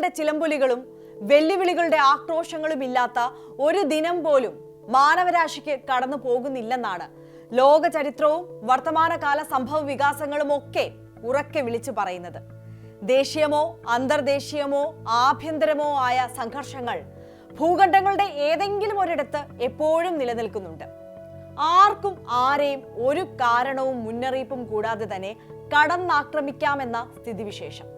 ഭീകരരുടെ ചിലമ്പൊലികളും വെല്ലുവിളികളുടെ ആക്രോശങ്ങളും ഇല്ലാത്ത ഒരു ദിനം പോലും മാനവരാശിക്ക് കടന്നു പോകുന്നില്ലെന്നാണ് ലോക ചരിത്രവും വർത്തമാനകാല സംഭവ വികാസങ്ങളും ഒക്കെ ഉറക്കെ വിളിച്ചു പറയുന്നത്. ദേശീയമോ അന്തർദേശീയമോ ആഭ്യന്തരമോ ആയ സംഘർഷങ്ങൾ ഭൂഖണ്ഡങ്ങളുടെ ഏതെങ്കിലും ഒരിടത്ത് എപ്പോഴും നിലനിൽക്കുന്നുണ്ട്. ആർക്കും ആരെയും ഒരു കാരണവും മുന്നറിയിപ്പും കൂടാതെ തന്നെ കടന്നാക്രമിക്കാമെന്ന സ്ഥിതിവിശേഷം.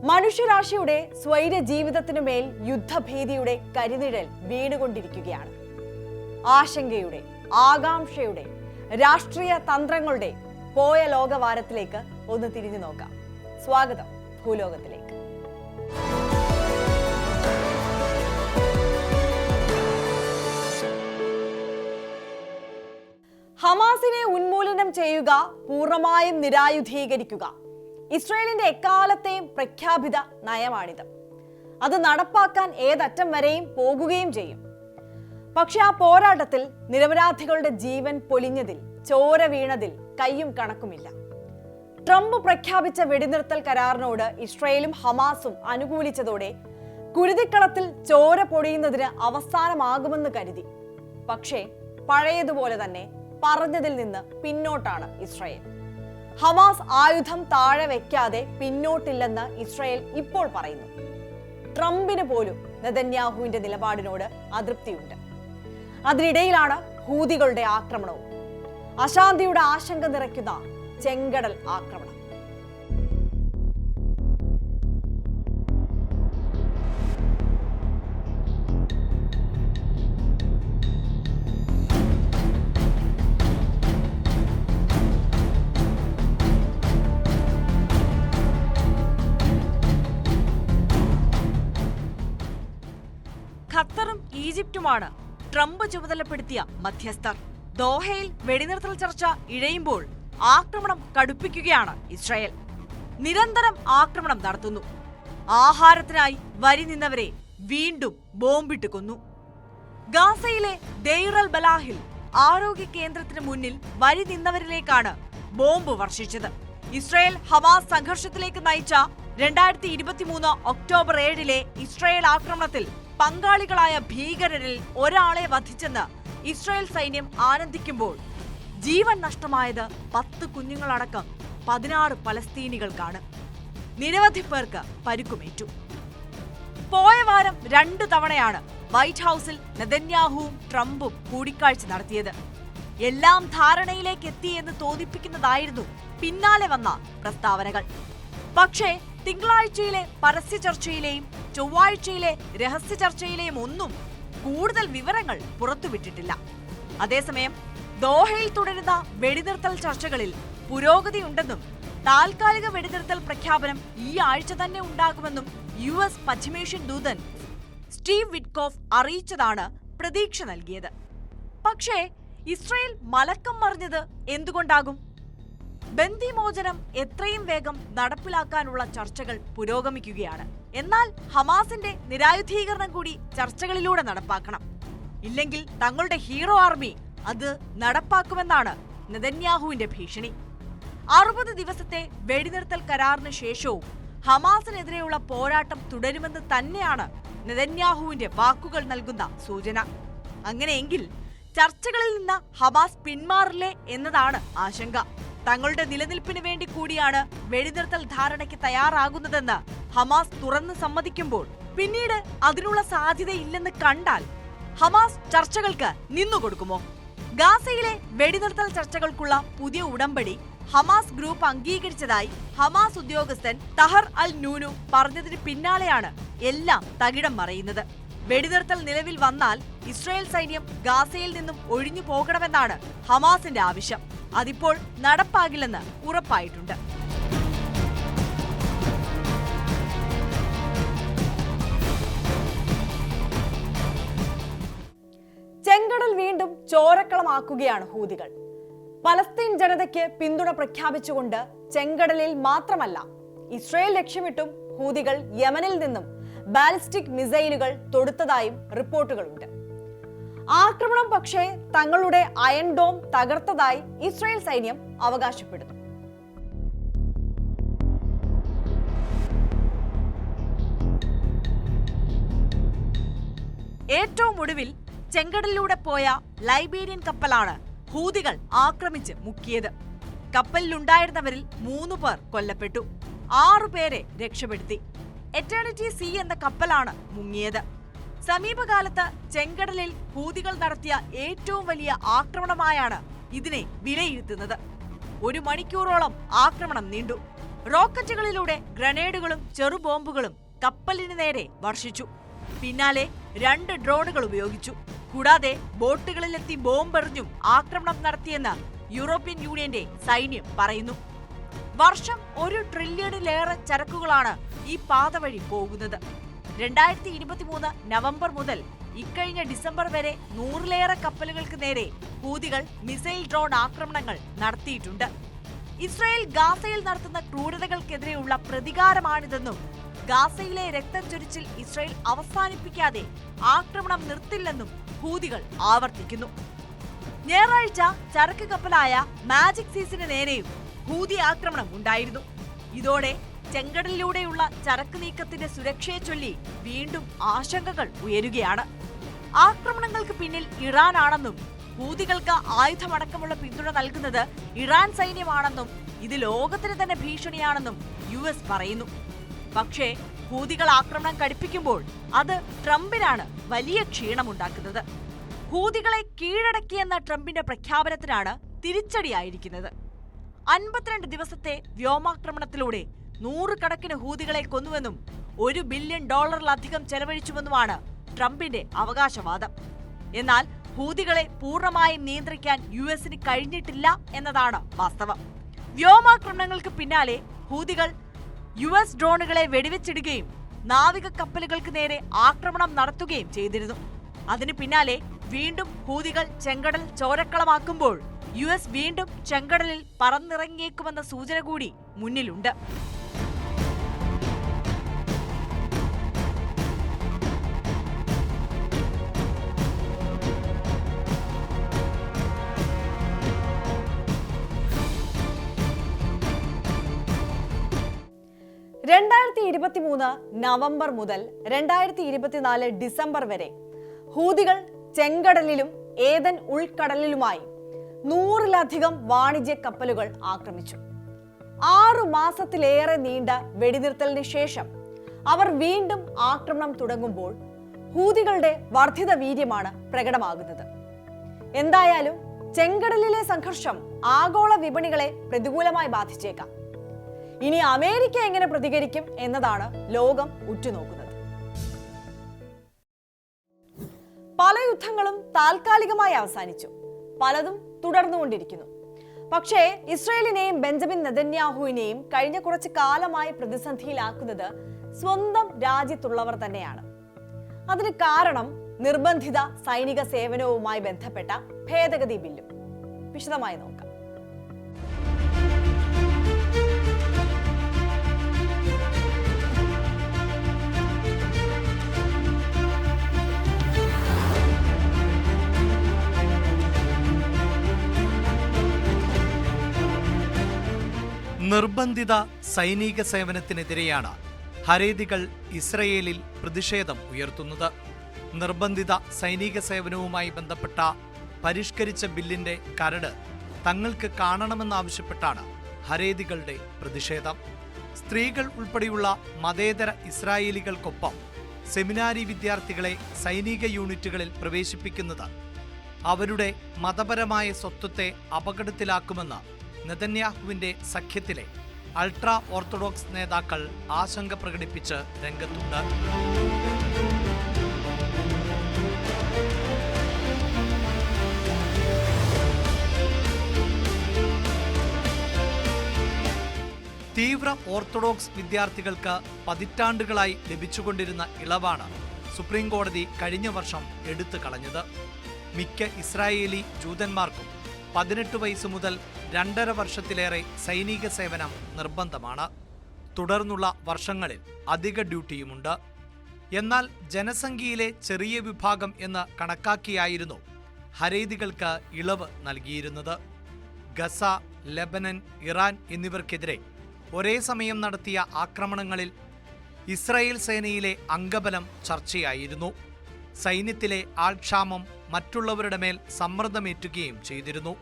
മനുഷ്യരാശിയുടെ സ്വൈര ജീവിതത്തിനുമേൽ യുദ്ധഭീതിയുടെ കരിനിഴൽ വീണുകൊണ്ടിരിക്കുകയാണ്. ആശങ്കയുടെ, ആകാംക്ഷയുടെ, രാഷ്ട്രീയ തന്ത്രങ്ങളുടെ പോയ ലോകവാരത്തിലേക്ക് ഒന്ന് തിരിഞ്ഞു നോക്കാം. സ്വാഗതം ഭൂലോകത്തിലേക്ക്. ഹമാസിനെ ഉന്മൂലനം ചെയ്യുക, പൂർണ്ണമായും നിരായുധീകരിക്കുക ഇസ്രായേലിന്റെ എക്കാലത്തെയും പ്രഖ്യാപിത നയമാണിത്. അത് നടപ്പാക്കാൻ ഏതറ്റം വരെയും പോകുകയും ചെയ്യും. പക്ഷെ ആ പോരാട്ടത്തിൽ നിരപരാധികളുടെ ജീവൻ പൊലിഞ്ഞതിൽ, ചോര വീണതിൽ കയ്യും കണക്കുമില്ല. ട്രംപ് പ്രഖ്യാപിച്ച വെടിനിർത്തൽ കരാറിനോട് ഇസ്രായേലും ഹമാസും അനുകൂലിച്ചതോടെ കുരുതിക്കളത്തിൽ ചോര പൊടിയുന്നതിന് അവസാനമാകുമെന്ന് കരുതി. പക്ഷേ പഴയതുപോലെ തന്നെ പറഞ്ഞതിൽ നിന്ന് പിന്നോട്ടാണ് ഇസ്രായേൽ. ഹമാസ് ആയുധം താഴെ വെക്കാതെ പിന്നോട്ടില്ലെന്ന് ഇസ്രായേൽ ഇപ്പോൾ പറയുന്നു. ട്രംപിന് പോലും നെതന്യാഹുവിന്റെ നിലപാടിനോട് അതൃപ്തിയുണ്ട്. അതിനിടയിലാണ് ഹൂതികളുടെ ആക്രമണവും, അശാന്തിയുടെ ആശങ്ക നിറയ്ക്കുന്ന ചെങ്കടൽ ആക്രമണം. ഖത്തറും ഈജിപ്തുമാണ് ട്രംപ് ചുമതലപ്പെടുത്തിയ മധ്യസ്ഥർ. ദോഹയിൽ വെടിനിർത്തൽ ചർച്ച ഇഴയുമ്പോൾ ആക്രമണം കടുപ്പിക്കുകയാണ് ഇസ്രായേൽ. നിരന്തരം ആക്രമണം നടത്തുന്നു. ആഹാരത്തിനായി വരി നിന്നവരെ വീണ്ടും ബോംബിട്ട് കൊന്നു. ഗാസയിലെ ദെയ്ർ അൽ ബലാഹിൽ ആരോഗ്യ കേന്ദ്രത്തിന് മുന്നിൽ വരി നിന്നവരിലേക്കാണ് ബോംബ് വർഷിച്ചത്. ഇസ്രായേൽ ഹമാസ് സംഘർഷത്തിലേക്ക് നയിച്ച 2023 ഒക്ടോബർ 7 ഇസ്രായേൽ ആക്രമണത്തിൽ പങ്കാളികളായ ഭീകരരിൽ ഒരാളെ വധിച്ചെന്ന് ഇസ്രായേൽ സൈന്യം ആനന്ദിക്കുമ്പോൾ ജീവൻ നഷ്ടമായത് 10 കുഞ്ഞുങ്ങളടക്കം 16 പലസ്തീനികൾക്കാണ്. നിരവധി പേർക്ക് പരിക്കുമേറ്റു. പോയ വാരം 2 തവണയാണ് വൈറ്റ് ഹൌസിൽ നെതന്യാഹുവും ട്രംപും കൂടിക്കാഴ്ച നടത്തിയത്. എല്ലാം ധാരണയിലേക്ക് എത്തിയെന്ന് തോന്നിപ്പിക്കുന്നതായിരുന്നു പിന്നാലെ വന്ന പ്രസ്താവനകൾ. പക്ഷേ തിങ്കളാഴ്ചയിലെ പരസ്യ ചർച്ചയിലെയും ചൊവ്വാഴ്ചയിലെ രഹസ്യ ചർച്ചയിലെയും ഒന്നും കൂടുതൽ വിവരങ്ങൾ പുറത്തുവിട്ടിട്ടില്ല. അതേസമയം ദോഹയിൽ തുടരുന്ന വെടിനിർത്തൽ ചർച്ചകളിൽ പുരോഗതിയുണ്ടെന്നും താൽക്കാലിക വെടിനിർത്തൽ പ്രഖ്യാപനം ഈ ആഴ്ച തന്നെ ഉണ്ടാകുമെന്നും US പശ്ചിമേഷ്യൻ ദൂതൻ സ്റ്റീവ് വിറ്റ്കോഫ് അറിയിച്ചതാണ് പ്രതീക്ഷ നൽകിയത്. പക്ഷേ ഇസ്രായേൽ മലക്കം മറിഞ്ഞത് എന്തുകൊണ്ടാകും? ബന്ദിമോചനം എത്രയും വേഗം നടപ്പിലാക്കാനുള്ള ചർച്ചകൾ പുരോഗമിക്കുകയാണ്. എന്നാൽ ഹമാസിന്റെ നിരായുധീകരണം കൂടി ചർച്ചകളിലൂടെ നടപ്പാക്കണം. ഇല്ലെങ്കിൽ തങ്ങളുടെ ഹീറോ ആർമി അത് നടപ്പാക്കുമെന്നാണ് നെതന്യാഹുവിന്റെ ഭീഷണി. 60 ദിവസത്തെ വെടിനിർത്തൽ കരാറിന് ശേഷവും ഹമാസിനെതിരെയുള്ള പോരാട്ടം തുടരുമെന്ന് തന്നെയാണ് നെതന്യാഹുവിന്റെ വാക്കുകൾ നൽകുന്ന സൂചന. അങ്ങനെയെങ്കിൽ ചർച്ചകളിൽ നിന്ന് ഹമാസ് പിന്മാറില്ലേ എന്നതാണ് ആശങ്ക. തങ്ങളുടെ നിലനിൽപ്പിന് വേണ്ടി കൂടിയാണ് വെടിനിർത്തൽ ധാരണയ്ക്ക് തയ്യാറാകുന്നതെന്ന് ഹമാസ് തുറന്ന് സമ്മതിക്കുമ്പോൾ പിന്നീട് അതിനുള്ള സാധ്യതയില്ലെന്ന് കണ്ടാൽ ഹമാസ് ചർച്ചകൾക്ക് നിന്നുകൊടുക്കുമോ? ഗാസയിലെ വെടിനിർത്തൽ ചർച്ചകൾക്കുള്ള പുതിയ ഉടമ്പടി ഹമാസ് ഗ്രൂപ്പ് അംഗീകരിച്ചതായി ഹമാസ് ഉദ്യോഗസ്ഥൻ തഹർ അൽ നൂനു പറഞ്ഞതിന് പിന്നാലെയാണ് എല്ലാം തകിടം മറിയുന്നത്. വെടിനിർത്തൽ നിലവിൽ വന്നാൽ ഇസ്രായേൽ സൈന്യം ഗാസയിൽ നിന്നും ഒഴിഞ്ഞു പോകണമെന്നാണ് ഹമാസിന്റെ ആവശ്യം. അതിപ്പോൾ നടപ്പാകില്ലെന്ന് ഉറപ്പായിട്ടുണ്ട്. ചെങ്കടൽ വീണ്ടും ചോരക്കളമാക്കുകയാണ് ഹൂതികൾ. പലസ്തീൻ ജനതയ്ക്ക് പിന്തുണ പ്രഖ്യാപിച്ചുകൊണ്ട് ചെങ്കടലിൽ മാത്രമല്ല ഇസ്രായേൽ ലക്ഷ്യമിട്ടും ഹൂതികൾ യമനിൽ നിന്നും ബാലിസ്റ്റിക് മിസൈലുകൾ തൊടുത്തതായും റിപ്പോർട്ടുകളുണ്ട്. ആക്രമണം പക്ഷേ തങ്ങളുടെ അയൺ ഡോം തകർത്തതായി ഇസ്രായേൽ സൈന്യം അവകാശപ്പെടുന്നു. ഏറ്റവും ഒടുവിൽ ചെങ്കടലിലൂടെ പോയ ലൈബീരിയൻ കപ്പലാണ് ഹൂതികൾ ആക്രമിച്ച് മുക്കിയത്. കപ്പലിലുണ്ടായിരുന്നവരിൽ 3 പേർ കൊല്ലപ്പെട്ടു, 6 പേരെ രക്ഷപ്പെടുത്തി. എറ്റേണിറ്റി സി എന്ന കപ്പലാണ് മുങ്ങിയത്. സമീപകാലത്ത് ചെങ്കടലിൽ ഹൂതികൾ നടത്തിയ ഏറ്റവും വലിയ ആക്രമണമായാണ് ഇതിനെ വിലയിരുത്തുന്നത്. 1 മണിക്കൂറോളം ആക്രമണം നീണ്ടു. റോക്കറ്റുകളിലൂടെ ഗ്രനേഡുകളും ചെറുബോംബുകളും കപ്പലിന് നേരെ വർഷിച്ചു. പിന്നാലെ 2 ഡ്രോണുകൾ ഉപയോഗിച്ചു. കൂടാതെ ബോട്ടുകളിലെത്തി ബോംബെറിഞ്ഞും ആക്രമണം നടത്തിയെന്ന് യൂറോപ്യൻ യൂണിയന്റെ സൈന്യം പറയുന്നു. വർഷം 1 ട്രില്യണിലേറെ ചരക്കുകളാണ് ഈ പാത വഴി പോകുന്നത്. 2023 നവംബർ മുതൽ ഇക്കഴിഞ്ഞ ഡിസംബർ വരെ 100ലേറെ കപ്പലുകൾക്ക് നേരെ ഹൂതികൾ മിസൈൽ ഡ്രോൺ ആക്രമണങ്ങൾ നടത്തിയിട്ടുണ്ട്. ഇസ്രായേൽ ഗാസയിൽ നടത്തുന്ന ക്രൂരതകൾക്കെതിരെയുള്ള പ്രതികാരമാണിതെന്നും ഗാസയിലെ രക്തം ചൊരിച്ചിൽ ഇസ്രായേൽ അവസാനിപ്പിക്കാതെ ആക്രമണം നിർത്തില്ലെന്നും ഹൂതികൾ ആവർത്തിക്കുന്നു. ഞായറാഴ്ച ചരക്ക് കപ്പലായ മാജിക് സീസിന് നേരെയും ഹൂതി ആക്രമണം ഉണ്ടായിരുന്നു. ഇതോടെ ചെങ്കടലിലൂടെയുള്ള ചരക്ക് നീക്കത്തിന്റെ സുരക്ഷയെ ചൊല്ലി വീണ്ടും ആശങ്കകൾ ഉയരുകയാണ്. ആക്രമണങ്ങൾക്ക് പിന്നിൽ ഇറാനാണെന്നും ഹൂതികൾക്ക് ആയുധമടക്കമുള്ള പിന്തുണ നൽകുന്നത് ഇറാൻ സൈന്യമാണെന്നും ഇത് ലോകത്തിന് തന്നെ ഭീഷണിയാണെന്നും US പറയുന്നു. പക്ഷേ ഹൂതികൾ ആക്രമണം കടുപ്പിക്കുമ്പോൾ അത് ട്രംപിനാണ് വലിയ ക്ഷീണമുണ്ടാക്കുന്നത്. ഹൂതികളെ കീഴടക്കിയെന്ന ട്രംപിന്റെ പ്രഖ്യാപനത്തിനാണ് തിരിച്ചടിയായിരിക്കുന്നത്. 52 ദിവസത്തെ വ്യോമാക്രമണത്തിലൂടെ 100 കണക്കിന് ഹൂതികളെ കൊന്നുവെന്നും $1 ബില്യൺ ചെലവഴിച്ചുവെന്നുമാണ് ട്രംപിന്റെ അവകാശവാദം. എന്നാൽ ഹൂതികളെ പൂർണ്ണമായും നിയന്ത്രിക്കാൻ US-ന് കഴിഞ്ഞിട്ടില്ല എന്നതാണ് വാസ്തവം. വ്യോമാക്രമണങ്ങൾക്ക് പിന്നാലെ ഹൂതികൾ US ഡ്രോണുകളെ വെടിവെച്ചിടുകയും നാവിക കപ്പലുകൾക്ക് നേരെ ആക്രമണം നടത്തുകയും ചെയ്തിരുന്നു. അതിനു പിന്നാലെ വീണ്ടും ഹൂതികൾ ചെങ്കടൽ ചോരക്കളമാക്കുമ്പോൾ US വീണ്ടും ചെങ്കടലിൽ പറന്നിറങ്ങിയേക്കുമെന്ന സൂചന കൂടി മുന്നിലുണ്ട്. നവംബർ മുതൽ 2024 ഡിസംബർ വരെ ഹൂതികൾ ചെങ്കടലിലും ഏദൻ ഉൾക്കടലിലുമായി 100-ലധികം വാണിജ്യ കപ്പലുകൾ ആക്രമിച്ചു. 6 മാസത്തിലേറെ നീണ്ട വെടിനിർത്തലിന് ശേഷം അവർ വീണ്ടും ആക്രമണം തുടങ്ങുമ്പോൾ ഹൂതികളുടെ വർദ്ധിത വീര്യമാണ് പ്രകടമാകുന്നത്. എന്തായാലും ചെങ്കടലിലെ സംഘർഷം ആഗോള വിപണികളെ പ്രതികൂലമായി ബാധിച്ചേക്കാം. ഇനി അമേരിക്ക എങ്ങനെ പ്രതികരിക്കും എന്നതാണ് ലോകം ഉറ്റുനോക്കുന്നത്. പല യുദ്ധങ്ങളും താൽക്കാലികമായി അവസാനിച്ചു, പലതും തുടർന്നുകൊണ്ടിരിക്കുന്നു. പക്ഷേ ഇസ്രായേലിനെയും ബെഞ്ചമിൻ നെതന്യാഹുവിനെയും കഴിഞ്ഞ കുറച്ച് കാലമായി പ്രതിസന്ധിയിലാക്കുന്നത് സ്വന്തം രാജ്യത്തുള്ളവർ തന്നെയാണ്. അതിന് കാരണം നിർബന്ധിത സൈനിക സേവനവുമായി ബന്ധപ്പെട്ട ഭേദഗതി ബില്ലും. വിശദമായി നോക്കാം. നിർബന്ധിത സൈനിക സേവനത്തിനെതിരെയാണ് ഹരേതികൾ ഇസ്രയേലിൽ പ്രതിഷേധം ഉയർത്തുന്നത്. നിർബന്ധിത സൈനിക സേവനവുമായി ബന്ധപ്പെട്ട പരിഷ്കരിച്ച ബില്ലിന്റെ കരട് തങ്ങൾക്ക് കാണണമെന്നാവശ്യപ്പെട്ടാണ് ഹരേതികളുടെ പ്രതിഷേധം. സ്ത്രീകൾ ഉൾപ്പെടെയുള്ള മതേതര ഇസ്രായേലികൾക്കൊപ്പം സെമിനാരി വിദ്യാർത്ഥികളെ സൈനിക യൂണിറ്റുകളിൽ പ്രവേശിപ്പിക്കുന്നത് അവരുടെ മതപരമായ സ്വത്വത്തെ അപകടത്തിലാക്കുമെന്ന് നെതന്യാഹുവിന്റെ സഖ്യത്തിലെ അൾട്രാ ഓർത്തഡോക്സ് നേതാക്കൾ ആശങ്ക പ്രകടിപ്പിച്ച് രംഗത്തുണ്ട്. തീവ്ര ഓർത്തഡോക്സ് വിദ്യാർത്ഥികൾക്ക് പതിറ്റാണ്ടുകളായി ലഭിച്ചുകൊണ്ടിരുന്ന ഇളവാണ് സുപ്രീം കോടതി കഴിഞ്ഞ വർഷം എടുത്തു കളഞ്ഞത്. മിക്ക ഇസ്രായേലി ജൂതന്മാർക്കും 18 വയസ്സ് മുതൽ 2.5 വർഷത്തിലേറെ സൈനിക സേവനം നിർബന്ധമാണ്. തുടർന്നുള്ള വർഷങ്ങളിൽ അധിക ഡ്യൂട്ടിയുമുണ്ട്. എന്നാൽ ജനസംഖ്യയിലെ ചെറിയ വിഭാഗം എന്ന് കണക്കാക്കിയായിരുന്നു ഹരേതികൾക്ക് ഇളവ് നൽകിയിരുന്നത്. ഗസ, ലെബനൻ, ഇറാൻ എന്നിവർക്കെതിരെ ഒരേ സമയം നടത്തിയ ആക്രമണങ്ങളിൽ ഇസ്രായേൽ സേനയിലെ അംഗബലം ചർച്ചയായിരുന്നു. സൈന്യത്തിലെ ആൾക്ഷാമം മറ്റുള്ളവരുടെ മേൽ സമ്മർദ്ദമേറ്റുകയും ചെയ്തിരുന്നു.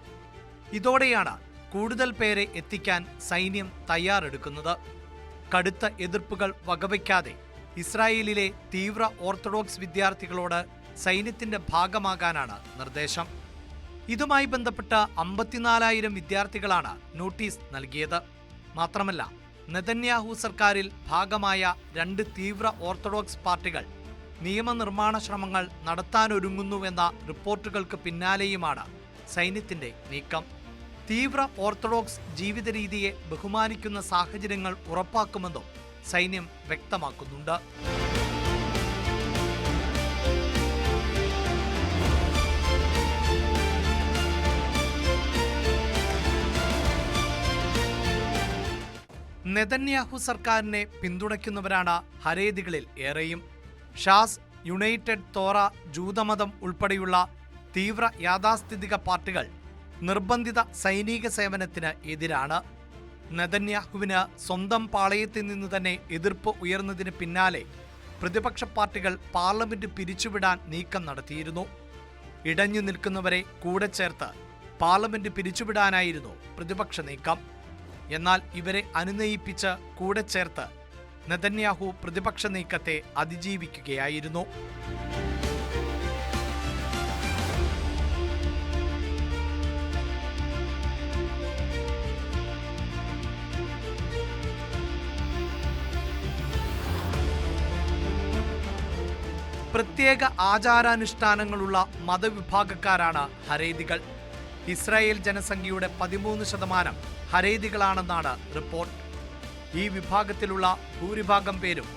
ഇതോടെയാണ് കൂടുതൽ പേരെ എത്തിക്കാൻ സൈന്യം തയ്യാറെടുക്കുന്നത്. കടുത്ത എതിർപ്പുകൾ വകവയ്ക്കാതെ ഇസ്രായേലിലെ തീവ്ര ഓർത്തഡോക്സ് വിദ്യാർത്ഥികളോട് സൈന്യത്തിന്റെ ഭാഗമാകാനാണ് നിർദ്ദേശം. ഇതുമായി ബന്ധപ്പെട്ട 54,000 വിദ്യാർത്ഥികളാണ് നോട്ടീസ് നൽകിയത്. മാത്രമല്ല, നെതന്യാഹു സർക്കാരിൽ ഭാഗമായ 2 തീവ്ര ഓർത്തഡോക്സ് പാർട്ടികൾ നിയമനിർമ്മാണ ശ്രമങ്ങൾ നടത്താനൊരുങ്ങുന്നുവെന്ന റിപ്പോർട്ടുകൾക്ക് പിന്നാലെയുമാണ് സൈന്യത്തിന്റെ നീക്കം. തീവ്ര ഓർത്തഡോക്സ് ജീവിത രീതിയെ ബഹുമാനിക്കുന്ന സാഹചര്യങ്ങൾ ഉറപ്പാക്കുമെന്നും സൈന്യം വ്യക്തമാക്കുന്നുണ്ട്. നെതന്യാഹു സർക്കാരിനെ പിന്തുണയ്ക്കുന്നവരാണ് ഹരേതികളിൽ ഏറെയും. ഷാസ്, യുണൈറ്റഡ് തോറ, ജൂതമതം ഉൾപ്പെടെയുള്ള തീവ്ര യാഥാസ്ഥിതിക പാർട്ടികൾ നിർബന്ധിത സൈനിക സേവനത്തിന് എതിരാണ്. നെതന്യാഹുവിന് സ്വന്തം പാളയത്തിൽ നിന്ന് തന്നെ എതിർപ്പ് ഉയർന്നതിന് പിന്നാലെ പ്രതിപക്ഷ പാർട്ടികൾ പാർലമെന്റ് പിരിച്ചുവിടാൻ നീക്കം നടത്തിയിരുന്നു. ഇടഞ്ഞു നിൽക്കുന്നവരെ കൂടെ ചേർത്ത് പാർലമെന്റ് പിരിച്ചുവിടാനായിരുന്നു പ്രതിപക്ഷ നീക്കം. എന്നാൽ ഇവരെ അനുനയിപ്പിച്ച് കൂടെ ചേർത്ത് നെതന്യാഹു പ്രതിപക്ഷ നീക്കത്തെ അതിജീവിക്കുകയായിരുന്നു. പ്രത്യേക ആചാരാനുഷ്ഠാനങ്ങളുള്ള മതവിഭാഗക്കാരാണ് ഹരേതികൾ. ഇസ്രായേൽ ജനസംഖ്യയുടെ 13% ഹരേതികളാണെന്നാണ് റിപ്പോർട്ട്. ഈ വിഭാഗത്തിലുള്ള ഭൂരിഭാഗം പേരും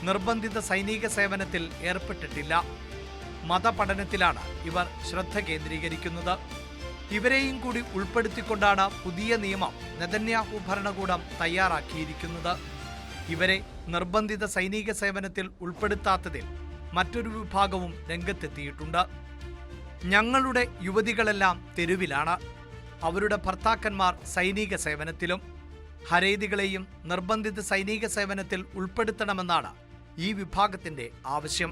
നിർബന്ധിത സൈനിക സേവനത്തിൽ ഏർപ്പെട്ടിട്ടില്ല. മതപഠനത്തിലാണ് ഇവർ ശ്രദ്ധ കേന്ദ്രീകരിക്കുന്നത്. ഇവരെയും കൂടി ഉൾപ്പെടുത്തിക്കൊണ്ടാണ് പുതിയ നിയമം നെതന്യാഹു ഭരണകൂടം തയ്യാറാക്കിയിരിക്കുന്നത്. ഇവരെ നിർബന്ധിത സൈനിക സേവനത്തിൽ ഉൾപ്പെടുത്താത്തതിൽ മറ്റൊരു വിഭാഗവും രംഗത്തെത്തിയിട്ടുണ്ട്. ഞങ്ങളുടെ യുവതികളെല്ലാം തെരുവിലാണ്, അവരുടെ ഭർത്താക്കന്മാർ സൈനിക സേവനത്തിലും. ഹരേതികളെയും നിർബന്ധിത സൈനിക സേവനത്തിൽ ഉൾപ്പെടുത്തണമെന്നാണ് ഈ വിഭാഗത്തിന്റെ ആവശ്യം.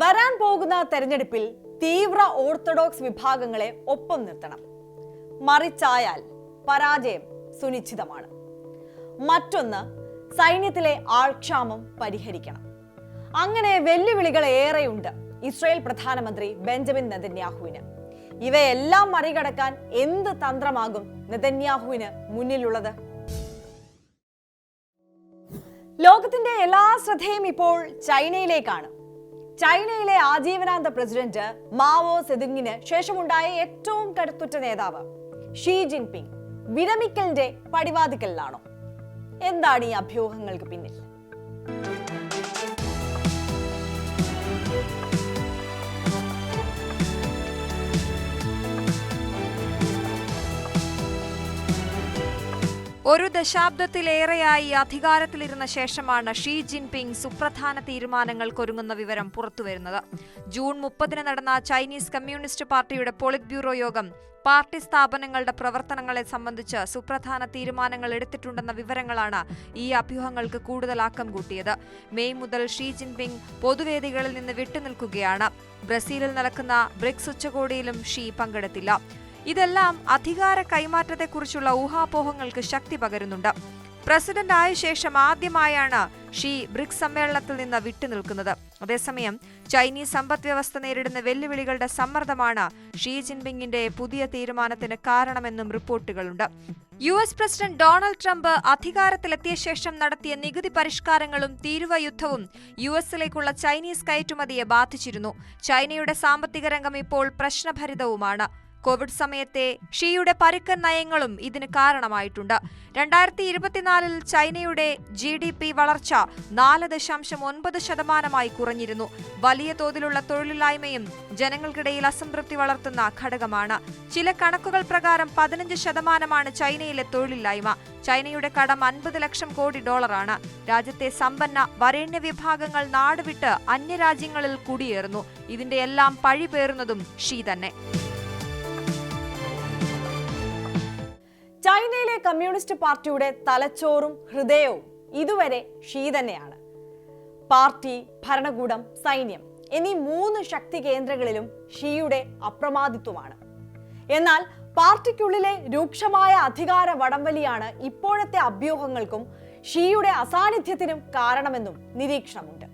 വരാൻ പോകുന്ന തെരഞ്ഞെടുപ്പിൽ തീവ്ര ഓർത്തഡോക്സ് വിഭാഗങ്ങളെ ഒപ്പം നിർത്തണം. മറിച്ചായാൽ പരാജയം സുനിശ്ചിതമാണ്. മറ്റൊന്ന്, സൈന്യത്തിലെ ആൾക്ഷാമം പരിഹരിക്കണം. അങ്ങനെ വെല്ലുവിളികൾ ഏറെയുണ്ട് ഇസ്രായേൽ പ്രധാനമന്ത്രി ബെഞ്ചമിൻ നെതന്യാഹുവിന്. ഇവയെല്ലാം മറികടക്കാൻ എന്ത് തന്ത്രമാകും നെതന്യാഹുവിന് മുന്നിലുള്ളത്? ലോകത്തിന്റെ എല്ലാ ശ്രദ്ധയും ഇപ്പോൾ ചൈനയിലേക്കാണ്. ചൈനയിലെ ആജീവനാന്ത പ്രസിഡന്റ് മാവോ സെതുങ്ങിന് ശേഷമുണ്ടായ ഏറ്റവും കരുത്തുറ്റ നേതാവ് ഷീ ജിൻപിങ് വിരമിക്കലിന്റെ പടിവാതിക്കലിലാണോ? എന്താണ് ഈ അഭ്യൂഹങ്ങൾക്ക് പിന്നിൽ? ഒരു ദശാബ്ദത്തിലേറെയായി അധികാരത്തിലിരുന്ന ശേഷമാണ് ഷീ ജിൻപിങ് സുപ്രധാന തീരുമാനങ്ങൾക്കൊരുങ്ങുന്ന വിവരം പുറത്തുവരുന്നത്. ജൂൺ 30 നടന്ന ചൈനീസ് കമ്മ്യൂണിസ്റ്റ് പാർട്ടിയുടെ പോളിറ്റ് ബ്യൂറോ യോഗം പാർട്ടി സ്ഥാപനങ്ങളുടെ പ്രവർത്തനങ്ങളെ സംബന്ധിച്ച് സുപ്രധാന തീരുമാനങ്ങൾ എടുത്തിട്ടുണ്ടെന്ന വിവരങ്ങളാണ് ഈ അഭ്യൂഹങ്ങൾക്ക് കൂടുതൽ ആക്കം കൂട്ടിയത്. മെയ് മുതൽ ഷീ ജിൻപിങ് പൊതുവേദികളിൽ നിന്ന് വിട്ടുനിൽക്കുകയാണ്. ബ്രസീലിൽ നടക്കുന്ന ബ്രിക്സ് ഉച്ചകോടിയിലും ഷീ പങ്കെടുത്തില്ല. ഇതെല്ലാം അധികാര കൈമാറ്റത്തെക്കുറിച്ചുള്ള ഊഹാപോഹങ്ങൾക്ക് ശക്തി പകരുന്നുണ്ട്. പ്രസിഡന്റ് ആയ ശേഷം ആദ്യമായാണ് ഷീ ബ്രിക്സ് സമ്മേളനത്തിൽ നിന്ന് വിട്ടുനിൽക്കുന്നത്. അതേസമയം ചൈനീസ് സമ്പദ് വ്യവസ്ഥ നേരിടുന്ന വെല്ലുവിളികളുടെ സമ്മർദ്ദമാണ് ഷീ ജിൻപിങ്ങിന്റെ പുതിയ തീരുമാനത്തിന് കാരണമെന്നും റിപ്പോർട്ടുകളുണ്ട്. US പ്രസിഡന്റ് ഡൊണാൾഡ് ട്രംപ് അധികാരത്തിലെത്തിയ ശേഷം നടത്തിയ നികുതി പരിഷ്കാരങ്ങളും തീരുവ യുദ്ധവും US-ലേക്കുള്ള ചൈനീസ് കയറ്റുമതിയെ ബാധിച്ചിരുന്നു. ചൈനയുടെ സാമ്പത്തിക രംഗം ഇപ്പോൾ പ്രശ്നഭരിതവുമാണ്. കോവിഡ് സമയത്തെ ഷീയുടെ പരുക്കൻ നയങ്ങളും ഇതിന് കാരണമായിട്ടുണ്ട്. 2024 ചൈനയുടെ GDP വളർച്ച 4.9% കുറഞ്ഞിരുന്നു. വലിയ തോതിലുള്ള തൊഴിലില്ലായ്മയും ജനങ്ങൾക്കിടയിൽ അസംതൃപ്തി വളർത്തുന്ന ഘടകമാണ്. ചില കണക്കുകൾ പ്രകാരം 15% ചൈനയിലെ തൊഴിലില്ലായ്മ. ചൈനയുടെ കടം $50 ലക്ഷം കോടി. രാജ്യത്തെ സമ്പന്ന വരേണ്യ വിഭാഗങ്ങൾ നാടുവിട്ട് അന്യരാജ്യങ്ങളിൽ കുടിയേറുന്നു. ഇതിന്റെ എല്ലാം പഴി പേറുന്നതും ഷീ തന്നെ. ചൈനയിലെ കമ്മ്യൂണിസ്റ്റ് പാർട്ടിയുടെ തലച്ചോറും ഹൃദയവും ഇതുവരെ ഷീ തന്നെയാണ്. പാർട്ടി, ഭരണകൂടം, സൈന്യം എന്നീ 3 ശക്തി കേന്ദ്രങ്ങളിലും ഷീയുടെ അപ്രമാദിത്വമാണ്. എന്നാൽ പാർട്ടിക്കുള്ളിലെ രൂക്ഷമായ അധികാര വടംവലിയാണ് ഇപ്പോഴത്തെ അഭ്യൂഹങ്ങൾക്കും ഷീയുടെ അസാന്നിധ്യത്തിനും കാരണമെന്നും നിരീക്ഷണമുണ്ട്.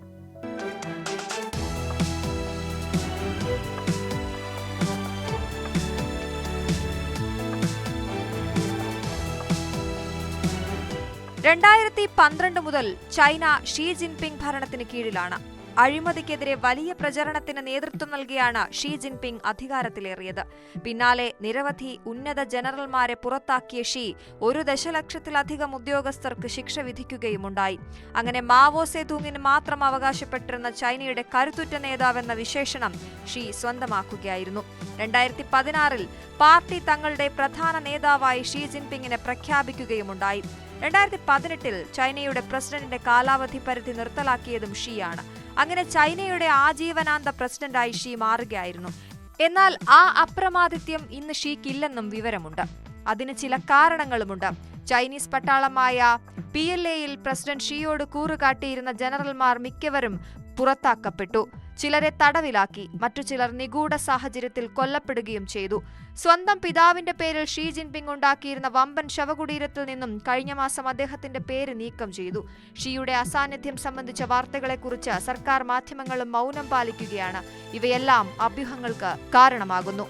മുതൽ ചൈന ഷീ ജിൻപിങ് ഭരണത്തിന് കീഴിലാണ്. അഴിമതിക്കെതിരെ വലിയ പ്രചരണത്തിന് നേതൃത്വം നൽകിയാണ് ഷീ ജിൻപിങ് അധികാരത്തിലേറിയത്. പിന്നാലെ നിരവധി ഉന്നത ജനറൽമാരെ പുറത്താക്കിയ ഷീ 1 ദശലക്ഷത്തിലധികം ഉദ്യോഗസ്ഥർക്ക് ശിക്ഷ വിധിക്കുകയുമുണ്ടായി. അങ്ങനെ മാവോ സേതൂങ്ങിന് മാത്രം അവകാശപ്പെട്ടിരുന്ന ചൈനയുടെ കരുത്തുറ്റ നേതാവെന്ന വിശേഷണം ഷീ സ്വന്തമാക്കുകയായിരുന്നു. 2016 പാർട്ടി തങ്ങളുടെ പ്രധാന നേതാവായി ഷീ ജിൻപിങ്ങിനെ പ്രഖ്യാപിക്കുകയുമുണ്ടായി. 2018 ചൈനയുടെ പ്രസിഡന്റിന്റെ കാലാവധി പരിധി നിർത്തലാക്കിയതും ഷീയാണ്. അങ്ങനെ ചൈനയുടെ ആജീവനാന്ത പ്രസിഡന്റായി ഷീ മാറുകയായിരുന്നു. എന്നാൽ ആ അപ്രമാദിത്യം ഇന്ന് ഷീക്കില്ലെന്നും വിവരമുണ്ട്. അതിന് ചില കാരണങ്ങളുമുണ്ട്. ചൈനീസ് പട്ടാളമായ PLAയിൽ പ്രസിഡന്റ് ഷീയോട് കൂറുകാട്ടിയിരുന്ന ജനറൽമാർ മിക്കവരും പുറത്താക്കപ്പെട്ടു. ചിലരെ തടവിലാക്കി, മറ്റു ചിലർ നിഗൂഢ സാഹചര്യത്തിൽ കൊല്ലപ്പെടുകയും ചെയ്തു. സ്വന്തം പിതാവിന്റെ പേരിൽ ഷീ ജിൻപിങ് ഉണ്ടാക്കിയിരുന്ന വമ്പൻ ശവകുടീരത്തിൽ നിന്നും കഴിഞ്ഞ മാസം അദ്ദേഹത്തിന്റെ പേര് നീക്കം ചെയ്തു. ഷീയുടെ അസാന്നിധ്യം സംബന്ധിച്ച വാർത്തകളെക്കുറിച്ച് സർക്കാർ മാധ്യമങ്ങളും മൗനം പാലിക്കുകയാണ്. ഇവയെല്ലാം അഭ്യൂഹങ്ങൾക്ക് കാരണമാകുന്നു.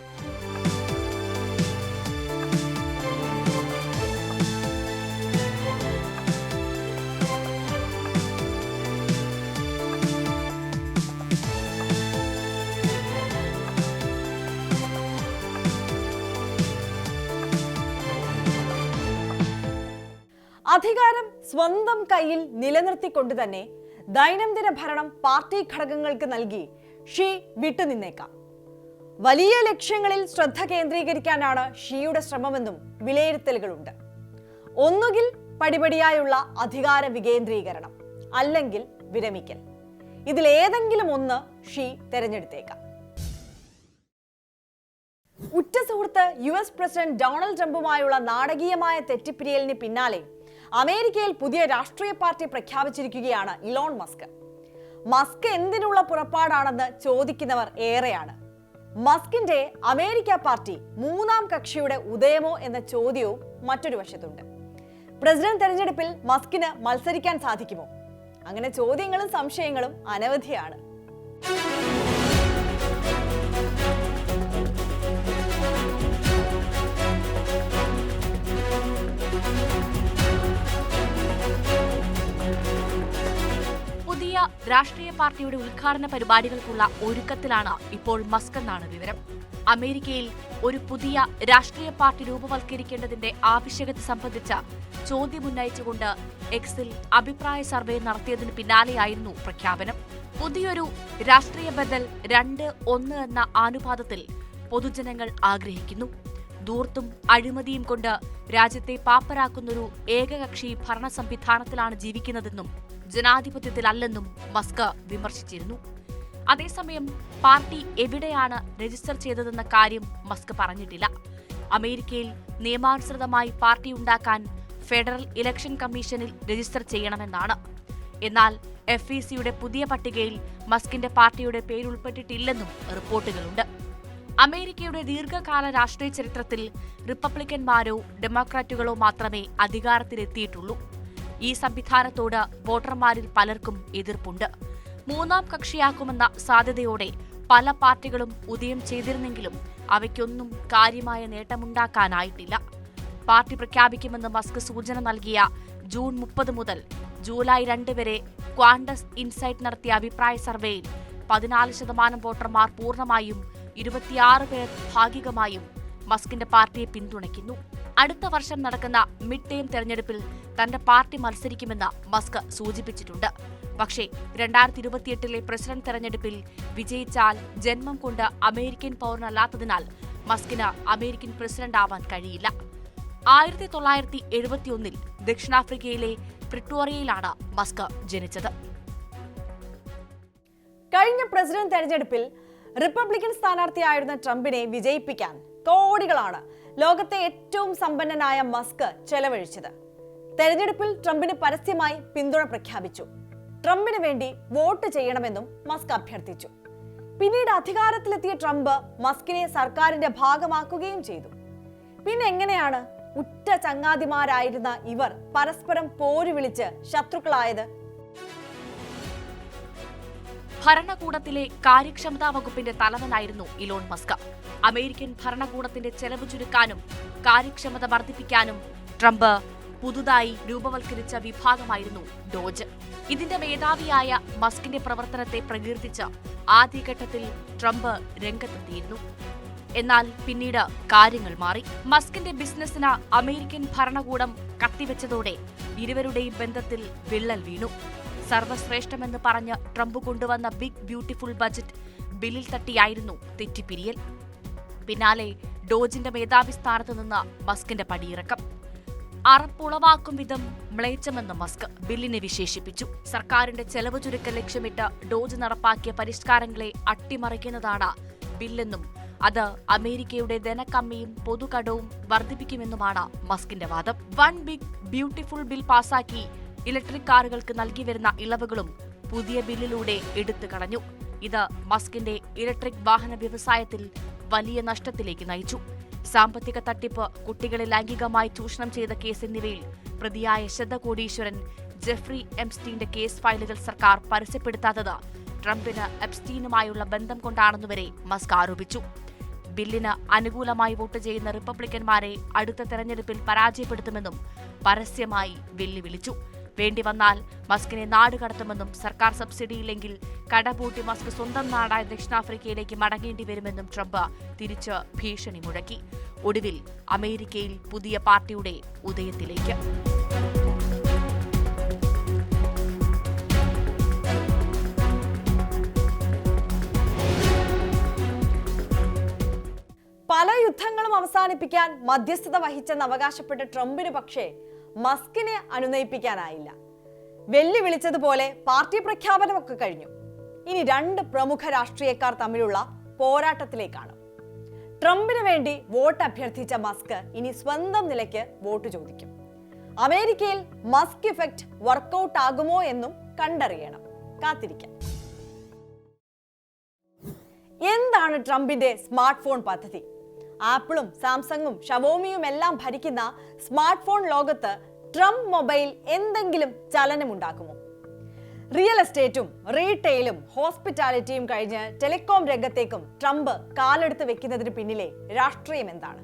അധികാരം സ്വന്തം കയ്യിൽ നിലനിർത്തിക്കൊണ്ട് തന്നെ ദൈനംദിന ഭരണം പാർട്ടി ഘടകങ്ങൾക്ക് നൽകി ഷീ വിട്ടുനിന്നേക്കാം. വലിയ ലക്ഷ്യങ്ങളിൽ ശ്രദ്ധ കേന്ദ്രീകരിക്കാനാണ് ഷീയുടെ ശ്രമമെന്നും വിലയിരുത്തലുകളുണ്ട്. ഒന്നുകിൽ പടിപടിയായുള്ള അധികാര വികേന്ദ്രീകരണം, അല്ലെങ്കിൽ വിരമിക്കൽ. ഇതിലേതെങ്കിലും ഒന്ന് ഷീ തെരഞ്ഞെടുത്തേക്കാം. ഉറ്റ സുഹൃത്ത് US പ്രസിഡന്റ് ഡൊണാൾഡ് ട്രംപുമായുള്ള നാടകീയമായ തെറ്റിപ്പിരിയലിന് പിന്നാലെ അമേരിക്കയിൽ പുതിയ രാഷ്ട്രീയ പാർട്ടി പ്രഖ്യാപിച്ചിരിക്കുകയാണ് ഇലോൺ മസ്ക്. മസ്ക് എന്തിനുള്ള പുറപ്പാടാണെന്ന് ചോദിക്കുന്നവർ ഏറെയാണ്. മസ്കിന്റെ അമേരിക്ക പാർട്ടി 3ാം കക്ഷിയുടെ ഉദയമോ എന്ന ചോദ്യവും മറ്റൊരു വശത്തുണ്ട്. പ്രസിഡന്റ് തെരഞ്ഞെടുപ്പിൽ മസ്കിന് മത്സരിക്കാൻ സാധിക്കുമോ? അങ്ങനെ ചോദ്യങ്ങളും സംശയങ്ങളും അനവധിയാണ്. രാഷ്ട്രീയ പാർട്ടിയുടെ ഉദ്ഘാടന പരിപാടികൾക്കുള്ള ഒരുക്കത്തിലാണ് ഇപ്പോൾ മസ്ക് എന്നാണ് വിവരം. അമേരിക്കയിൽ ഒരു പുതിയ രാഷ്ട്രീയ പാർട്ടി രൂപവത്കരിക്കേണ്ടതിന്റെ ആവശ്യകത സംബന്ധിച്ച ചോദ്യമുന്നയിച്ചുകൊണ്ട് എക്സിൽ അഭിപ്രായ സർവേ നടത്തിയതിന് പിന്നാലെയായിരുന്നു പ്രഖ്യാപനം. പുതിയൊരു രാഷ്ട്രീയ ബദൽ 2-1 എന്ന ആനുപാതത്തിൽ പൊതുജനങ്ങൾ ആഗ്രഹിക്കുന്നു. ധൂർത്തും അഴിമതിയും കൊണ്ട് രാജ്യത്തെ പാപ്പരാക്കുന്നൊരു ഏകകക്ഷി ഭരണ സംവിധാനത്തിലാണ് ജീവിക്കുന്നതെന്നും ജനാധിപത്യത്തിലല്ലെന്നും മസ്ക് വിമർശിച്ചിരുന്നു. അതേസമയം പാർട്ടി എവിടെയാണ് രജിസ്റ്റർ ചെയ്തതെന്ന കാര്യം മസ്ക് പറഞ്ഞിട്ടില്ല. അമേരിക്കയിൽ നിയമാനുസൃതമായി പാർട്ടി ഉണ്ടാക്കാൻ ഫെഡറൽ ഇലക്ഷൻ കമ്മീഷനിൽ രജിസ്റ്റർ ചെയ്യണമെന്നാണ്. എന്നാൽ FECയുടെ പുതിയ പട്ടികയിൽ മസ്കിന്റെ പാർട്ടിയുടെ പേരുൾപ്പെട്ടിട്ടില്ലെന്നും റിപ്പോർട്ടുകളുണ്ട്. അമേരിക്കയുടെ ദീർഘകാല രാഷ്ട്രീയ ചരിത്രത്തിൽ റിപ്പബ്ലിക്കന്മാരോ ഡെമോക്രാറ്റുകളോ മാത്രമേ അധികാരത്തിലെത്തിയിട്ടുള്ളൂ. ഈ സംവിധാനത്തോട് വോട്ടർമാരിൽ പലർക്കും എതിർപ്പുണ്ട്. 3ാം കക്ഷിയാക്കുമെന്ന സാധ്യതയോടെ പല പാർട്ടികളും ഉദയം ചെയ്തിരുന്നെങ്കിലും അവയ്ക്കൊന്നും കാര്യമായ നേട്ടമുണ്ടാക്കാനായിട്ടില്ല. പാർട്ടി പ്രഖ്യാപിക്കുമെന്ന് മസ്ക് സൂചന നൽകിയ ജൂൺ 30 മുതൽ ജൂലൈ 2 വരെ ക്വാണ്ടസ് ഇൻസൈറ്റ് നടത്തിയ അഭിപ്രായ സർവേയിൽ 14% വോട്ടർമാർ പൂർണ്ണമായും 26 പേർ ഭാഗികമായും മസ്കിന്റെ പാർട്ടിയെ പിന്തുണയ്ക്കുന്നു. അടുത്ത വർഷം നടക്കുന്ന മിഡ് ടേം തെരഞ്ഞെടുപ്പിൽ തന്റെ പാർട്ടി മത്സരിക്കുമെന്ന് മസ്ക് സൂചിപ്പിച്ചിട്ടുണ്ട്. പക്ഷേ 2028 പ്രസിഡന്റ് തെരഞ്ഞെടുപ്പിൽ വിജയിച്ചാൽ ജന്മം കൊണ്ട് അമേരിക്കൻ പൗരനല്ലാത്തതിനാൽ മസ്കിന് അമേരിക്കൻ പ്രസിഡന്റ് ആവാൻ കഴിയില്ല. 1971 ദക്ഷിണാഫ്രിക്കയിലെ പ്രിട്ടോറിയയിലാണ് മസ്ക് ജനിച്ചത്. കഴിഞ്ഞ പ്രസിഡന്റ് തെരഞ്ഞെടുപ്പിൽ റിപ്പബ്ലിക്കൻ സ്ഥാനാർത്ഥിയായിരുന്ന ട്രംപിനെ വിജയിപ്പിക്കാൻ കോടികളാണ് ലോകത്തെ ഏറ്റവും സമ്പന്നനായ മസ്ക് ചെലവഴിച്ചത്? തെരഞ്ഞെടുപ്പിൽ ട്രംപിന് പരസ്യമായി പിന്തുണ പ്രഖ്യാപിച്ചു. ട്രംപിന് വേണ്ടി വോട്ട് ചെയ്യണമെന്നും മസ്ക് അഭ്യർത്ഥിച്ചു. പിന്നീട് അധികാരത്തിലെത്തിയ ട്രംപ് മസ്കിനെ സർക്കാരിന്റെ ഭാഗമാക്കുകയും ചെയ്തു. പിന്നെ എങ്ങനെയാണ് ഉറ്റ ചങ്ങാതിമാരായിരുന്ന ഇവർ പരസ്പരം പോര് വിളിച്ച് ശത്രുക്കളായത്? ഭരണകൂടത്തിലെ കാര്യക്ഷമതാ വകുപ്പിന്റെ തലവനായിരുന്നു ഇലോൺ മസ്ക്. അമേരിക്കൻ ഭരണകൂടത്തിന്റെ ചെലവ് ചുരുക്കാനും കാര്യക്ഷമത വർദ്ധിപ്പിക്കാനും ട്രംപ് പുതുതായി രൂപവൽക്കരിച്ച വിഭാഗമായിരുന്നു ഡോജ്. ഇതിന്റെ മേധാവിയായ മസ്കിന്റെ പ്രവർത്തനത്തെ പ്രകീർത്തിച്ച് ആദ്യഘട്ടത്തിൽ ട്രംപ് രംഗത്തെത്തിയിരുന്നു. എന്നാൽ പിന്നീട് കാര്യങ്ങൾ മാറി. മസ്കിന്റെ ബിസിനസിന് അമേരിക്കൻ ഭരണകൂടം കത്തിവെച്ചതോടെ ഇരുവരുടെയും ബന്ധത്തിൽ വിള്ളൽ വീണു. സർവശ്രേഷ്ഠമെന്ന് പറഞ്ഞ് ട്രംപ് കൊണ്ടുവന്ന ബിഗ് ബ്യൂട്ടിഫുൾ ബജറ്റ് ബില്ലിൽ തട്ടിയായിരുന്നു തെറ്റിപ്പിരിയൽ. പിന്നാലെ ഡോജിന്റെ മേധാവി സ്ഥാനത്ത് നിന്ന് മസ്കിന്റെ പടിയിറക്കം. അറപ്പുളവാക്കും വിധം മ്ലേച്ഛമെന്ന് മസ്ക് ബില്ലിനെ വിശേഷിപ്പിച്ചു. സർക്കാരിന്റെ ചെലവ് ചുരുക്കൽ ലക്ഷ്യമിട്ട് ഡോജ് നടപ്പാക്കിയ പരിഷ്കാരങ്ങളെ അട്ടിമറിക്കുന്നതാണ് ബില്ലെന്നും അത് അമേരിക്കയുടെ ധനക്കമ്മിയും പൊതുകടവും വർദ്ധിപ്പിക്കുമെന്നുമാണ് മസ്കിന്റെ വാദം. വൺ ബിഗ് ബ്യൂട്ടിഫുൾ ബിൽ പാസാക്കി ഇലക്ട്രിക് കാറുകൾക്ക് നൽകി വരുന്ന ഇളവുകളും പുതിയ ബില്ലിലൂടെ എടുത്തു കളഞ്ഞു. ഇത് മസ്കിന്റെ ഇലക്ട്രിക് വാഹന വ്യവസായത്തിൽ വലിയ നഷ്ടത്തിലേക്ക് നയിച്ചു. സാമ്പത്തിക തട്ടിപ്പ്, കുട്ടികളെ ലൈംഗികമായി ചൂഷണം ചെയ്ത കേസ് എന്നിവയിൽ പ്രതിയായ ശതകോടീശ്വരൻ ജെഫ്രി എപ്സ്റ്റീന്റെ കേസ് ഫയലുകൾ സർക്കാർ പരസ്യപ്പെടുത്താത്തത് ട്രംപിന് എപ്സ്റ്റീനുമായുള്ള ബന്ധം കൊണ്ടാണെന്നുവരെ മസ്ക് ആരോപിച്ചു. ബില്ലിന് അനുകൂലമായി വോട്ട് ചെയ്യുന്ന റിപ്പബ്ലിക്കന്മാരെ അടുത്ത തെരഞ്ഞെടുപ്പിൽ പരാജയപ്പെടുത്തുമെന്നും പരസ്യമായി വെല്ലുവിളിച്ചു. വേണ്ടിവന്നാൽ മസ്കിനെ നാടുകടത്തുമെന്നും സർക്കാർ സബ്സിഡിയില്ലെങ്കിൽ കടപൂട്ടി മസ്ക് സ്വന്തം നാടായ ദക്ഷിണാഫ്രിക്കയിലേക്ക് മടങ്ങേണ്ടി വരുമെന്നും ട്രംപ് തിരിച്ച് ഭീഷണി മുഴക്കി. ഒടുവിൽ അമേരിക്കയിൽ പുതിയ പാർട്ടിയുടെ ഉദയത്തിലേക്ക്. പല യുദ്ധങ്ങളും അവസാനിപ്പിക്കാൻ മധ്യസ്ഥത വഹിച്ചെന്ന് അവകാശപ്പെട്ട ട്രംപിന് പക്ഷേ മസ്കിനെ അനുനയിപ്പിക്കാനായില്ല. വെല്ലുവിളിച്ചതുപോലെ പാർട്ടി പ്രഖ്യാപനമൊക്കെ കഴിഞ്ഞു. ഇനി രണ്ട് പ്രമുഖ രാഷ്ട്രീയക്കാർ തമ്മിലുള്ള പോരാട്ടത്തിലേക്കാണ്. ട്രംപിന് വേണ്ടി വോട്ട് അഭ്യർത്ഥിച്ച മസ്ക് ഇനി സ്വന്തം നിലയ്ക്ക് വോട്ട് ചോദിക്കും. അമേരിക്കയിൽ മസ്ക് ഇഫക്റ്റ് വർക്കൗട്ട് ആകുമോ എന്നും കണ്ടറിയണം. കാത്തിരിക്കാം. എന്താണ് ട്രംപിന്റെ സ്മാർട്ട് ഫോൺ പദ്ധതി? ആപ്പിളും സാംസങ്ങും ഷവോമിയും എല്ലാം ഭരിക്കുന്ന സ്മാർട്ട് ഫോൺ ലോകത്ത് ട്രംപ് മൊബൈൽ എന്തെങ്കിലും ചലനമുണ്ടാക്കുമോ? റിയൽ എസ്റ്റേറ്റും റീറ്റെയിലും ഹോസ്പിറ്റാലിറ്റിയും കഴിഞ്ഞ് ടെലികോം രംഗത്തേക്കും ട്രംപ് കാലെടുത്ത് വെക്കുന്നതിന് പിന്നിലെ രാഷ്ട്രീയം എന്താണ്?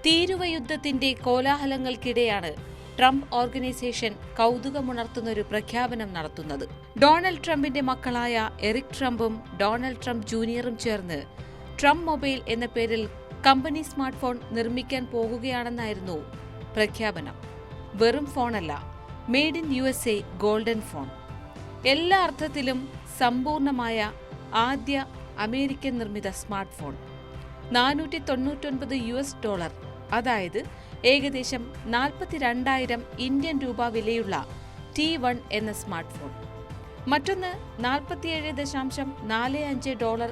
തീരുവയുദ്ധത്തിന്റെ കോലാഹലങ്ങൾക്കിടെയാണ് ട്രംപ് ഓർഗനൈസേഷൻ കൗതുകമുണർത്തുന്നൊരു പ്രഖ്യാപനം നടത്തുന്നത്. ഡൊണാൾഡ് ട്രംപിന്റെ മക്കളായ എറിക് ട്രംപും ഡൊണാൾഡ് ട്രംപ് ജൂനിയറും ചേർന്ന് ട്രംപ് മൊബൈൽ എന്ന പേരിൽ കമ്പനി സ്മാർട്ട് ഫോൺ നിർമ്മിക്കാൻ പോകുകയാണെന്നായിരുന്നു പ്രഖ്യാപനം. വെറും ഫോണല്ല, made in USA golden phone. എല്ലാ അർത്ഥത്തിലും സമ്പൂർണമായ ആദ്യ അമേരിക്കൻ നിർമ്മിത സ്മാർട്ട് ഫോൺ. $499, അതായത് ഏകദേശം 42,000 ഇന്ത്യൻ രൂപ വിലയുള്ള T1 എന്ന സ്മാർട്ട് ഫോൺ. മറ്റൊന്ന് $47.45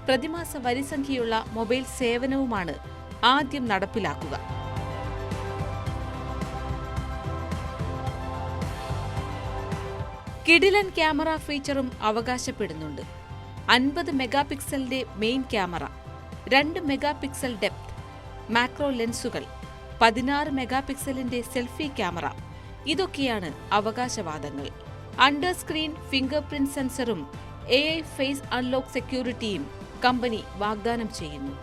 പ്രതിമാസ വരിസംഖ്യയുള്ള മൊബൈൽ സേവനവുമാണ് ആദ്യം നടപ്പിലാക്കുക. കിടിലൻ ക്യാമറ ഫീച്ചറും അവകാശപ്പെടുന്നുണ്ട്. 50 മെഗാപിക്സലിന്റെ main camera, 2 megapixel depth, macro ലെൻസുകൾ, 16 മെഗാപിക്സലിന്റെ സെൽഫി ക്യാമറ, ഇതൊക്കെയാണ് അവകാശവാദങ്ങൾ. അണ്ടർ സ്ക്രീൻ ഫിംഗർ പ്രിന്റ് സെൻസറും AI ഫേസ് അൺലോക്ക് സെക്യൂരിറ്റിയും കമ്പനി വാഗ്ദാനം ചെയ്യുന്നു.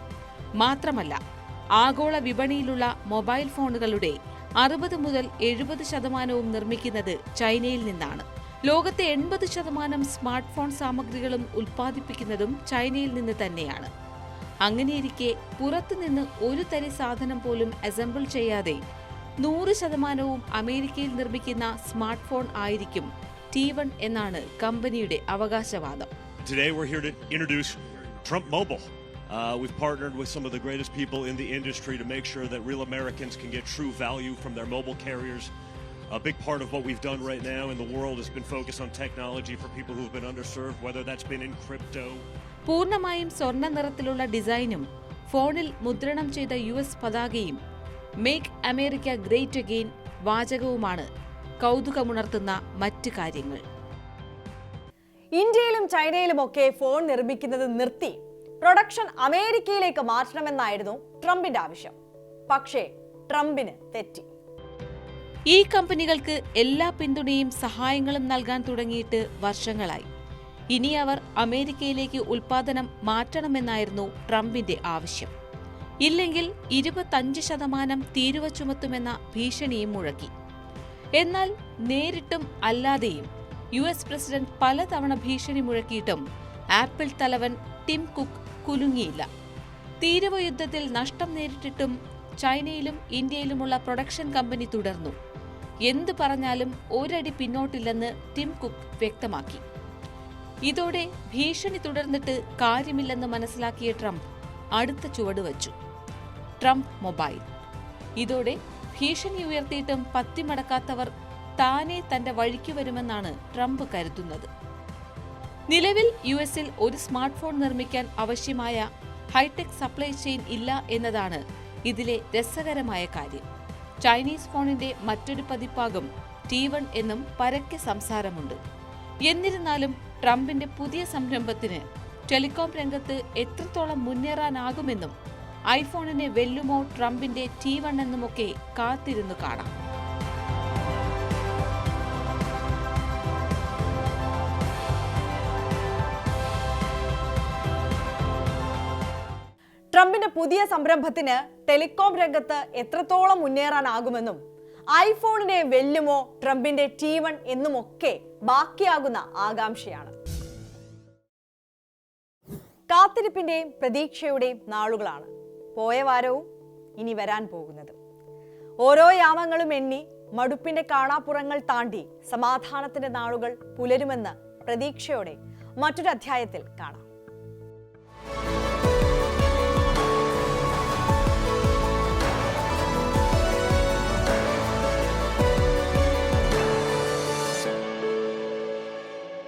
മാത്രമല്ല, ആഗോള വിപണിയിലുള്ള മൊബൈൽ ഫോണുകളുടെ 60 മുതൽ 70% നിർമ്മിക്കുന്നത് ചൈനയിൽ നിന്നാണ്. ലോകത്തെ 80% സ്മാർട്ട് ഫോൺ സാമഗ്രികളും ഉൽപ്പാദിപ്പിക്കുന്നതും ചൈനയിൽ നിന്ന് തന്നെയാണ്. അങ്ങനെയിരിക്കെ പുറത്തുനിന്ന് ഒരു തരി സാധനം പോലും അസംബിൾ ചെയ്യാതെ 100% അമേരിക്കയിൽ നിർമ്മിക്കുന്ന സ്മാർട്ട് ഫോൺ ആയിരിക്കും T1 എന്നാണ് കമ്പനിയുടെ അവകാശവാദം. Today we're here to introduce Trump Mobile. We've partnered with some of the greatest people in the industry to make sure that real Americans can get true value from their mobile carriers. A big part of what we've done right now in the world has been focused on technology for people who've been underserved, whether that's been in crypto. പൂർണ്ണമായും സ്വർണ്ണ നിറത്തിലുള്ള ഡിസൈനും ഫോണിൽ മുദ്രണം ചെയ്ത US പതാകയും make America great again വാചകവുമാണ് കൗതുകമുണർത്തുന്ന മറ്റ് കാര്യങ്ങൾ. ഇന്ത്യയിലും ചൈനയിലുമൊക്കെ ഫോൺ നിർമ്മിക്കുന്നത് നിർത്തി പ്രൊഡക്ഷൻ അമേരിക്കയിലേക്ക് മാറ്റണമെന്നായിരുന്നു ട്രംപിന്റെ ആവശ്യം. പക്ഷേ ട്രംപിന് തെറ്റി. ഈ കമ്പനികൾക്ക് എല്ലാ പിന്തുണയും സഹായങ്ങളും നൽകാൻ തുടങ്ങിയിട്ട് വർഷങ്ങളായി. ഇനി അവർ അമേരിക്കയിലേക്ക് ഉൽപ്പാദനം മാറ്റണമെന്നായിരുന്നു ട്രംപിന്റെ ആവശ്യം. ഇല്ലെങ്കിൽ 25% തീരുവ ചുമത്തുമെന്ന ഭീഷണിയും മുഴക്കി. എന്നാൽ നേരിട്ടും അല്ലാതെയും US പ്രസിഡന്റ് പലതവണ ഭീഷണി മുഴക്കിയിട്ടും ആപ്പിൾ തലവൻ ടിം കുക്ക് കുലുങ്ങിയില്ല. തീരുവ യുദ്ധത്തിൽ നഷ്ടം നേരിട്ടിട്ടും ചൈനയിലും ഇന്ത്യയിലുമുള്ള പ്രൊഡക്ഷൻ കമ്പനി തുടർന്നു. എന്തു പറഞ്ഞാലും ഒരടി പിന്നോട്ടില്ലെന്ന് ടിം കുക്ക് വ്യക്തമാക്കി. ഇതോടെ ഭീഷണി തുടർന്നിട്ട് കാര്യമില്ലെന്ന് മനസ്സിലാക്കിയ ട്രംപ് അടുത്ത ചുവട് വച്ചു: ട്രംപ് മൊബൈൽ. ഇതോടെ ഭീഷണി ഉയർത്തിയിട്ടും പത്തിമടക്കാത്തവർ താനെ തന്റെ വഴിക്ക് വരുമെന്നാണ് ട്രംപ് കരുതുന്നത്. നിലവിൽ US-ൽ ഒരു സ്മാർട്ട് ഫോൺ നിർമ്മിക്കാൻ ആവശ്യമായ ഹൈടെക് സപ്ലൈ ചെയിൻ ഇല്ല എന്നതാണ് ഇതിലെ രസകരമായ കാര്യം. ചൈനീസ് ഫോണിന്റെ മറ്റൊരു പതിപ്പാകും T1 എന്നും പരക്കെ സംസാരമുണ്ട്. എന്നിരുന്നാലും ട്രംപിന്റെ പുതിയ സംരംഭത്തിന് ടെലികോം രംഗത്ത് എത്രത്തോളം മുന്നേറാനാകുമെന്നും ഐഫോണിനെ വെല്ലുമോ ട്രംപിന്റെ T1 എന്നുമൊക്കെ കാത്തിരുന്നു കാണാം. ട്രംപിന്റെ പുതിയ സംരംഭത്തിന് ടെലികോം രംഗത്ത് എത്രത്തോളം മുന്നേറാനാകുമെന്നും ഐഫോണിനെ വെല്ലുമോ ട്രംപിന്റെ T1 എന്നുമൊക്കെ ബാക്കിയാകുന്ന ആകാംക്ഷയാണ്. കാത്തിരിപ്പിന്റെയും പ്രതീക്ഷയുടെയും നാളുകളാണ് പോയ വാരവും ഇനി വരാൻ പോകുന്നത്. ഓരോ യാമങ്ങളും എണ്ണി മടുപ്പിന്റെ കാണാപ്പുറങ്ങൾ താണ്ടി സമാധാനത്തിന്റെ നാളുകൾ പുലരുമെന്ന് പ്രതീക്ഷയോടെ മറ്റൊരു അധ്യായത്തിൽ കാണാം.